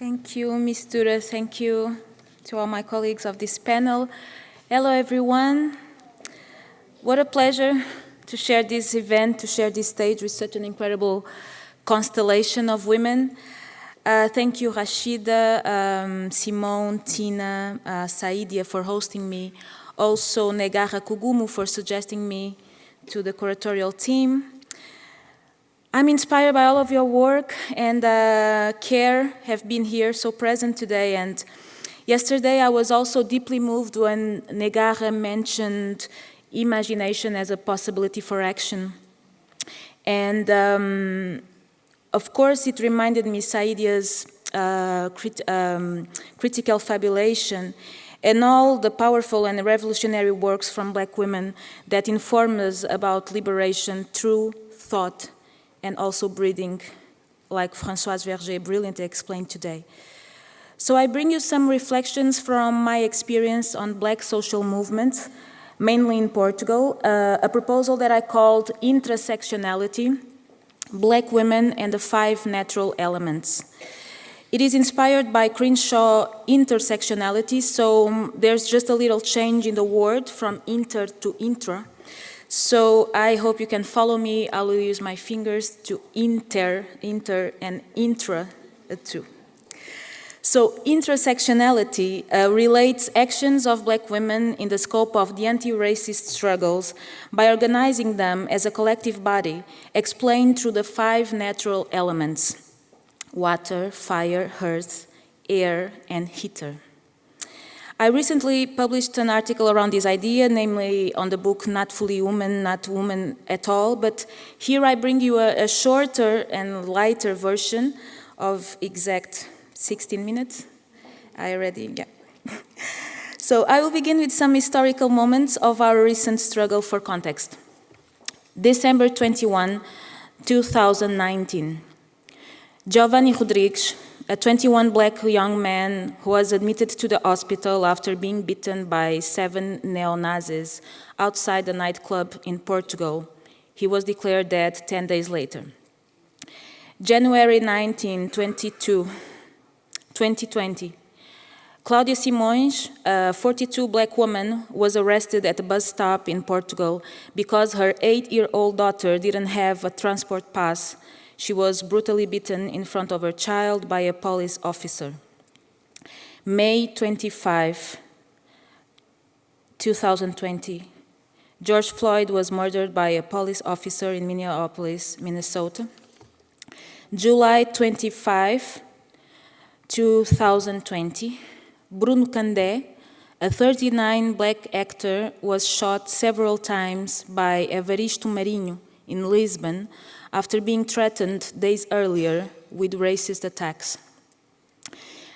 Thank you, Ms. Dura. Thank you to all my colleagues of this panel. Hello, everyone. What a pleasure to share this event, to share this stage with such an incredible constellation of women. Thank you, Rashida, Simone, Tina, Saidia for hosting me. Also, Negara Kugumu for suggesting me to the curatorial team. I'm inspired by all of your work, and CARE have been here so present today. And yesterday I was also deeply moved when Negara mentioned imagination as a possibility for action. And of course it reminded me Saidia's critical fabulation and all the powerful and revolutionary works from Black women that inform us about liberation through thought and also breathing, like Françoise Verger brilliantly explained today. So I bring you some reflections from my experience on Black social movements, mainly in Portugal, a proposal that I called Intersectionality, Black Women and the 5 Natural Elements. It is inspired by Crenshaw intersectionality, so there's just a little change in the word from inter to intra. So I hope you can follow me. I will use my fingers to inter, and intra too. So intersectionality relates actions of Black women in the scope of the anti-racist struggles by organizing them as a collective body, explained through the 5 natural elements: water, fire, earth, air, and heater. I recently published an article around this idea, namely on the book Not Fully Woman, Not Woman at All, but here I bring you a shorter and lighter version of exact 16 minutes. Yeah. So I will begin with some historical moments of our recent struggle for context. December 21, 2019. Giovanni Rodrigues, a 21 Black young man who was admitted to the hospital after being beaten by 7 neo-Nazis outside a nightclub in Portugal. He was declared dead 10 days later. January 19, 2020. Cláudia Simões, a 42 Black woman, was arrested at a bus stop in Portugal because her 8-year-old daughter didn't have a transport pass. She was brutally beaten in front of her child by a police officer. May 25, 2020. George Floyd was murdered by a police officer in Minneapolis, Minnesota. July 25, 2020. Bruno Candé, a 39 Black actor, was shot several times by Evaristo Marinho in Lisbon after being threatened days earlier with racist attacks.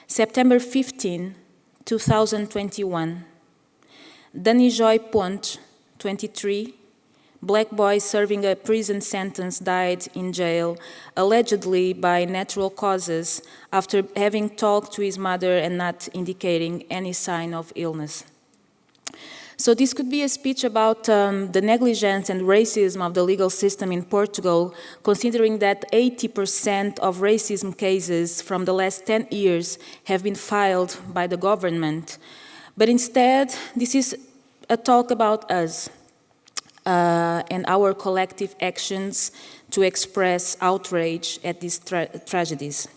September 15, 2021. Dani Joy Ponte, 23, Black boy serving a prison sentence, died in jail, allegedly by natural causes, after having talked to his mother and not indicating any sign of illness. So this could be a speech about the negligence and racism of the legal system in Portugal, considering that 80% of racism cases from the last 10 years have been filed by the government. But instead, this is a talk about us and our collective actions to express outrage at these tragedies.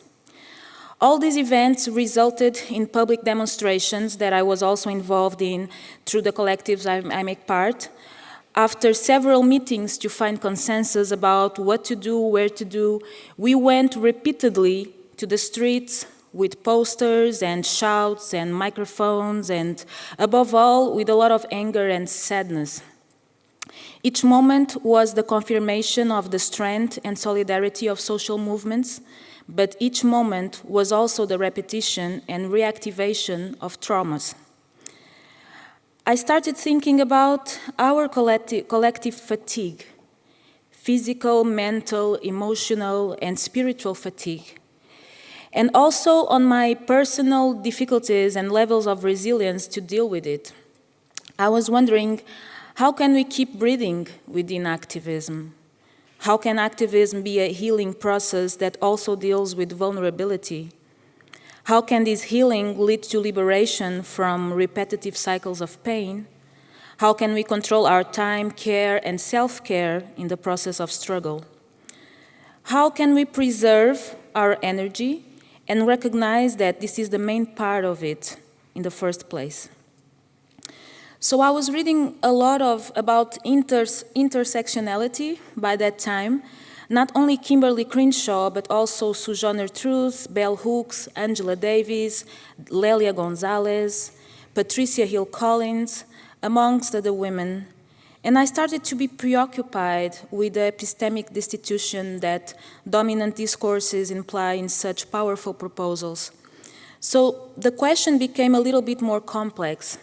All these events resulted in public demonstrations that I was also involved in through the collectives I make part. After several meetings to find consensus about what to do, where to do, we went repeatedly to the streets with posters and shouts and microphones and, above all, with a lot of anger and sadness. Each moment was the confirmation of the strength and solidarity of social movements, but each moment was also the repetition and reactivation of traumas. I started thinking about our collective fatigue, physical, mental, emotional, and spiritual fatigue, and also on my personal difficulties and levels of resilience to deal with it. I was wondering, how can we keep breathing within activism? How can activism be a healing process that also deals with vulnerability? How can this healing lead to liberation from repetitive cycles of pain? How can we control our time, care, and self-care in the process of struggle? How can we preserve our energy and recognize that this is the main part of it in the first place? So I was reading a lot about intersectionality by that time, not only Kimberly Crenshaw, but also Sojourner Truth, Bell Hooks, Angela Davis, Lelia Gonzalez, Patricia Hill Collins, amongst other women. And I started to be preoccupied with the epistemic destitution that dominant discourses imply in such powerful proposals. So the question became a little bit more complex.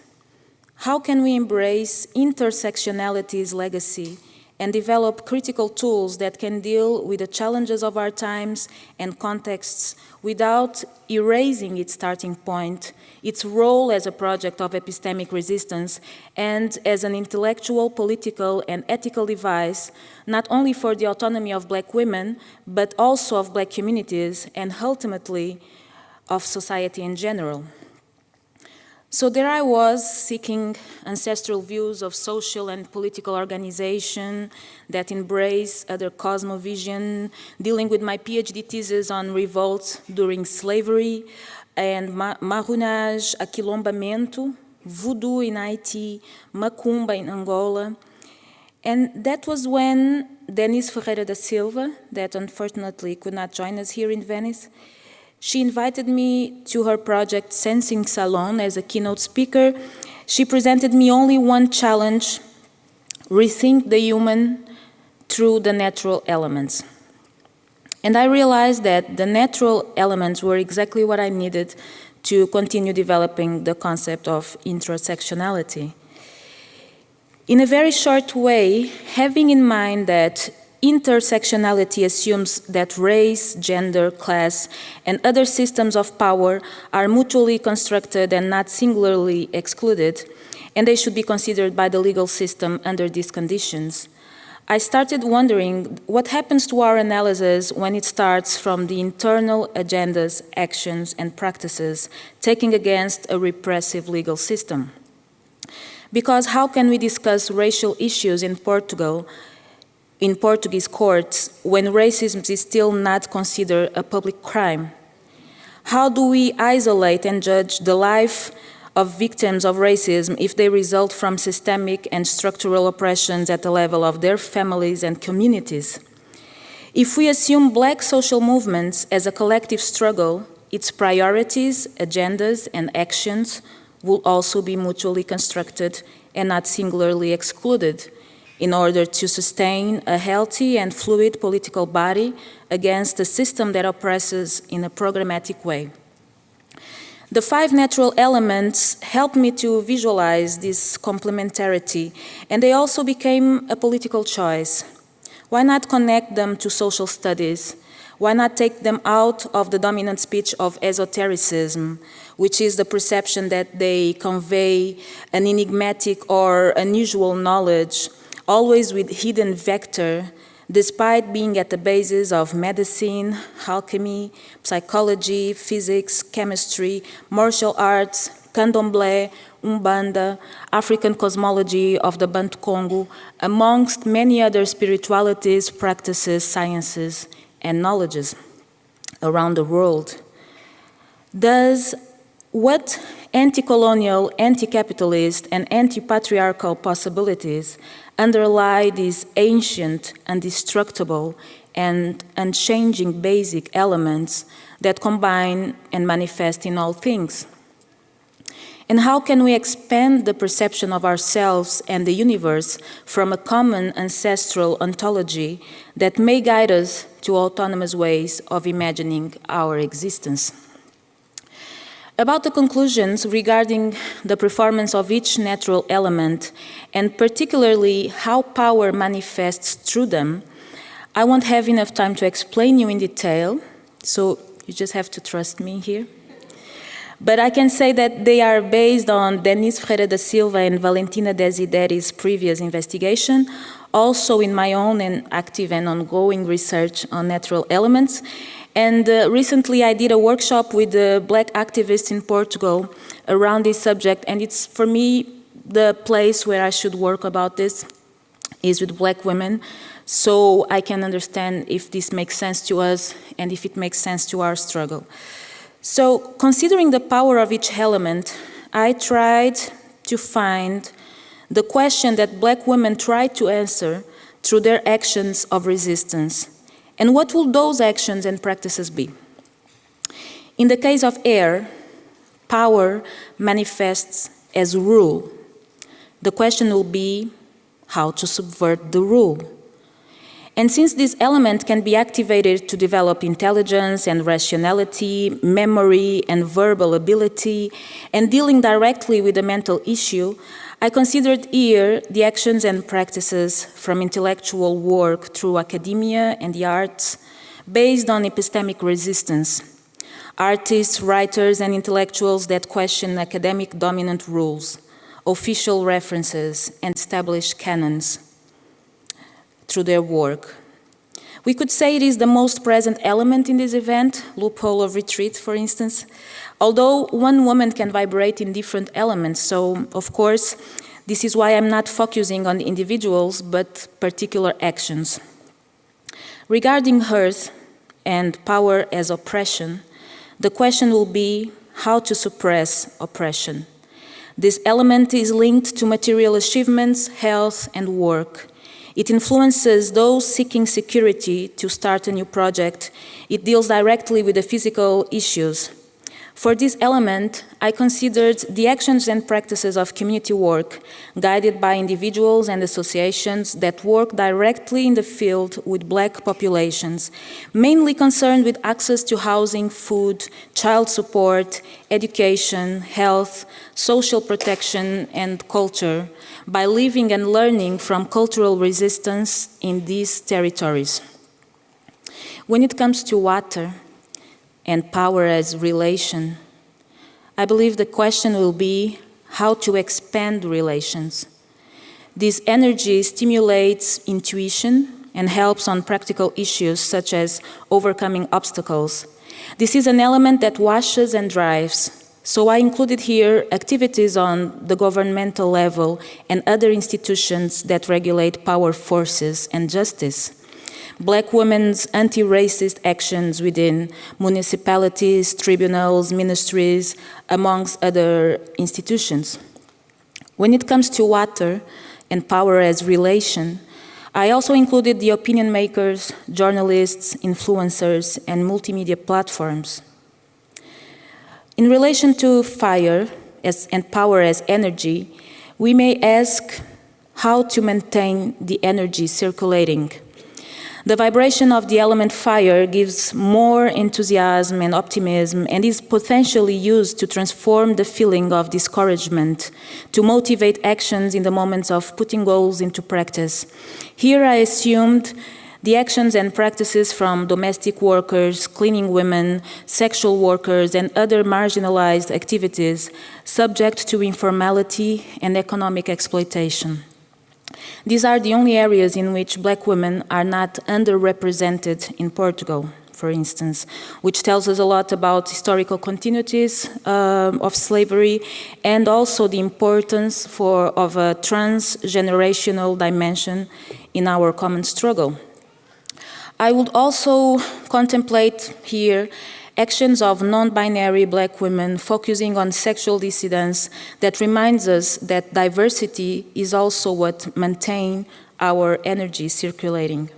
How can we embrace intersectionality's legacy and develop critical tools that can deal with the challenges of our times and contexts without erasing its starting point, its role as a project of epistemic resistance, and as an intellectual, political, and ethical device, not only for the autonomy of Black women, but also of Black communities, and ultimately of society in general. So there I was, seeking ancestral views of social and political organization that embrace other cosmovision, dealing with my PhD thesis on revolts during slavery and marronage, aquilombamento, voodoo in Haiti, macumba in Angola. And that was when Denise Ferreira da Silva, that unfortunately could not join us here in Venice, she invited me to her project Sensing Salon as a keynote speaker. She presented me only one challenge: rethink the human through the natural elements. And I realized that the natural elements were exactly what I needed to continue developing the concept of intersectionality. In a very short way, having in mind that intersectionality assumes that race, gender, class, and other systems of power are mutually constructed and not singularly excluded, and they should be considered by the legal system under these conditions. I started wondering what happens to our analysis when it starts from the internal agendas, actions, and practices taken against a repressive legal system. Because how can we discuss racial issues in Portuguese courts when racism is still not considered a public crime? How do we isolate and judge the life of victims of racism if they result from systemic and structural oppressions at the level of their families and communities? If we assume Black social movements as a collective struggle, its priorities, agendas, and actions will also be mutually constructed and not singularly excluded, in order to sustain a healthy and fluid political body against a system that oppresses in a programmatic way. The 5 natural elements helped me to visualize this complementarity, and they also became a political choice. Why not connect them to social studies? Why not take them out of the dominant speech of esotericism, which is the perception that they convey an enigmatic or unusual knowledge, always with hidden vector, despite being at the basis of medicine, alchemy, psychology, physics, chemistry, martial arts, candomblé, umbanda, African cosmology of the Bantu Congo, amongst many other spiritualities, practices, sciences, and knowledges around the world. Does what anti-colonial, anti-capitalist, and anti-patriarchal possibilities underlie these ancient, indestructible, and unchanging basic elements that combine and manifest in all things? And how can we expand the perception of ourselves and the universe from a common ancestral ontology that may guide us to autonomous ways of imagining our existence? About the conclusions regarding the performance of each natural element, and particularly how power manifests through them, I won't have enough time to explain you in detail, so you just have to trust me here. But I can say that they are based on Denise Ferreira da Silva and Valentina Desideri's previous investigation, also in my own and active and ongoing research on natural elements, And recently I did a workshop with the Black activists in Portugal around this subject, and it's, for me, the place where I should work about this is with Black women, so I can understand if this makes sense to us and if it makes sense to our struggle. So, considering the power of each element, I tried to find the question that Black women tried to answer through their actions of resistance. And what will those actions and practices be? In the case of air, power manifests as rule. The question will be how to subvert the rule. And since this element can be activated to develop intelligence and rationality, memory and verbal ability, and dealing directly with a mental issue, I considered here the actions and practices from intellectual work through academia and the arts based on epistemic resistance. Artists, writers, and intellectuals that question academic dominant rules, official references, and established canons through their work. We could say it is the most present element in this event, Loophole of Retreat, for instance, although one woman can vibrate in different elements, so of course, this is why I'm not focusing on individuals, but particular actions. Regarding earth and power as oppression, the question will be how to suppress oppression. This element is linked to material achievements, health, and work. It influences those seeking security to start a new project. It deals directly with the physical issues. For this element, I considered the actions and practices of community work, guided by individuals and associations that work directly in the field with Black populations, mainly concerned with access to housing, food, child support, education, health, social protection, and culture, by living and learning from cultural resistance in these territories. When it comes to water and power as relation, I believe the question will be how to expand relations. This energy stimulates intuition and helps on practical issues such as overcoming obstacles. This is an element that washes and drives. So I included here activities on the governmental level and other institutions that regulate power forces and justice. Black women's anti-racist actions within municipalities, tribunals, ministries, amongst other institutions. When it comes to water and power as relation, I also included the opinion makers, journalists, influencers, and multimedia platforms. In relation to fire and power as energy, we may ask how to maintain the energy circulating. The vibration of the element fire gives more enthusiasm and optimism and is potentially used to transform the feeling of discouragement, to motivate actions in the moments of putting goals into practice. Here I assumed the actions and practices from domestic workers, cleaning women, sexual workers, and other marginalized activities subject to informality and economic exploitation. These are the only areas in which Black women are not underrepresented in Portugal, for instance, which tells us a lot about historical continuities of slavery and also the importance of a transgenerational dimension in our common struggle. I would also contemplate here actions of non-binary Black women focusing on sexual dissidence that reminds us that diversity is also what maintains our energy circulating.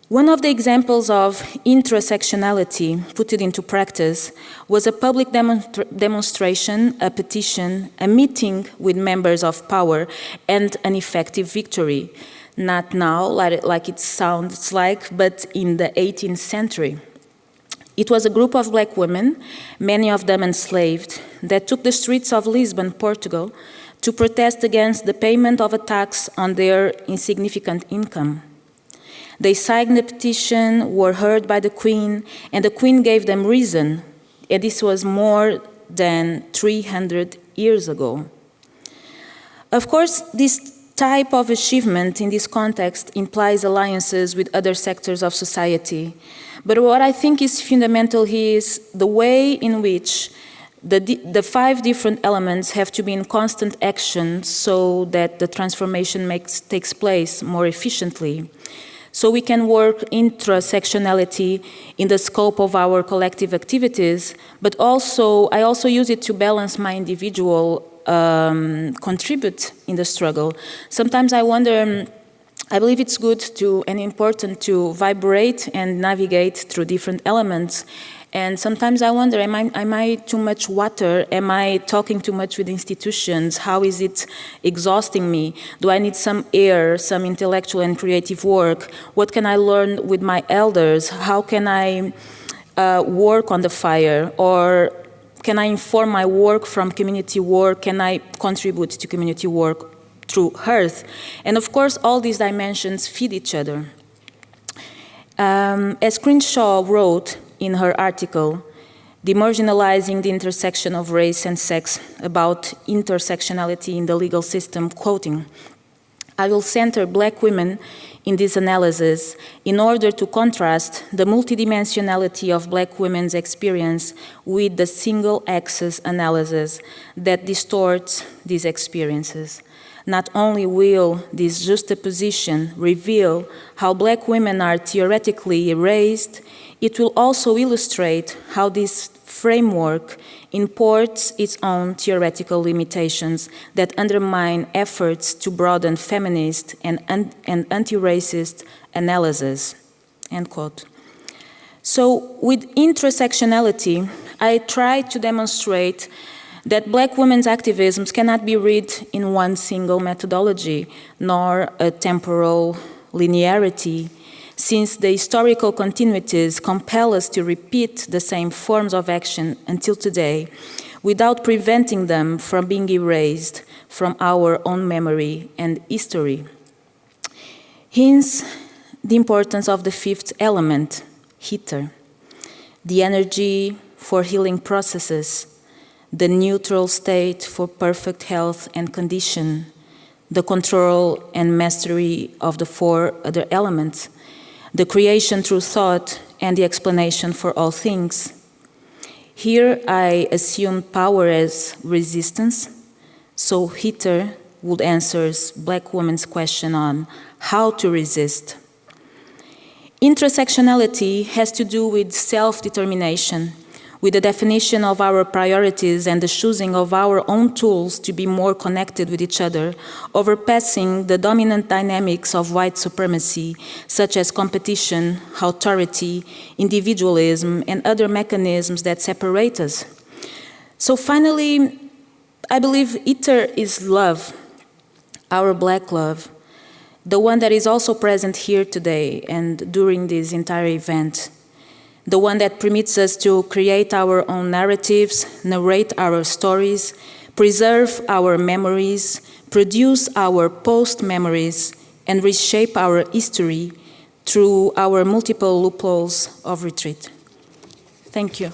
One of the examples of intersectionality put it into practice was a public demonstration, a petition, a meeting with members of power, and an effective victory. Not now, like it sounds like, but in the 18th century. It was a group of Black women, many of them enslaved, that took the streets of Lisbon, Portugal, to protest against the payment of a tax on their insignificant income. They signed the petition, were heard by the Queen, and the Queen gave them reason, and this was more than 300 years ago. Of course, this type of achievement in this context implies alliances with other sectors of society. But what I think is fundamental here is the way in which the 5 different elements have to be in constant action so that the transformation takes place more efficiently. So we can work intersectionality in the scope of our collective activities, but also I also use it to balance my individual contribute in the struggle. Sometimes I wonder, I believe it's good to and important to vibrate and navigate through different elements. And sometimes I wonder, am I too much water? Am I talking too much with institutions? How is it exhausting me? Do I need some air, some intellectual and creative work? What can I learn with my elders? How can I work on the fire? Or can I inform my work from community work? Can I contribute to community work through earth? And of course, all these dimensions feed each other. As Crenshaw wrote in her article, Demarginalizing the Intersection of Race and Sex, about intersectionality in the legal system, quoting, I will center Black women in this analysis in order to contrast the multidimensionality of Black women's experience with the single-axis analysis that distorts these experiences. Not only will this juxtaposition reveal how Black women are theoretically erased, it will also illustrate how this framework imports its own theoretical limitations that undermine efforts to broaden feminist and anti-racist analysis, end quote. So with intersectionality, I tried to demonstrate that Black women's activisms cannot be read in one single methodology, nor a temporal linearity, since the historical continuities compel us to repeat the same forms of action until today, without preventing them from being erased from our own memory and history. Hence, the importance of the 5th element, ether, the energy for healing processes, the neutral state for perfect health and condition, the control and mastery of the 4 other elements, the creation through thought, and the explanation for all things. Here I assumed power as resistance, so ether would answer Black women's question on how to resist. Intersectionality has to do with self-determination, with the definition of our priorities and the choosing of our own tools to be more connected with each other, overpassing the dominant dynamics of white supremacy, such as competition, authority, individualism, and other mechanisms that separate us. So finally, I believe ether is love, our Black love, the one that is also present here today and during this entire event. The one that permits us to create our own narratives, narrate our stories, preserve our memories, produce our post-memories, and reshape our history through our multiple loopholes of retreat. Thank you.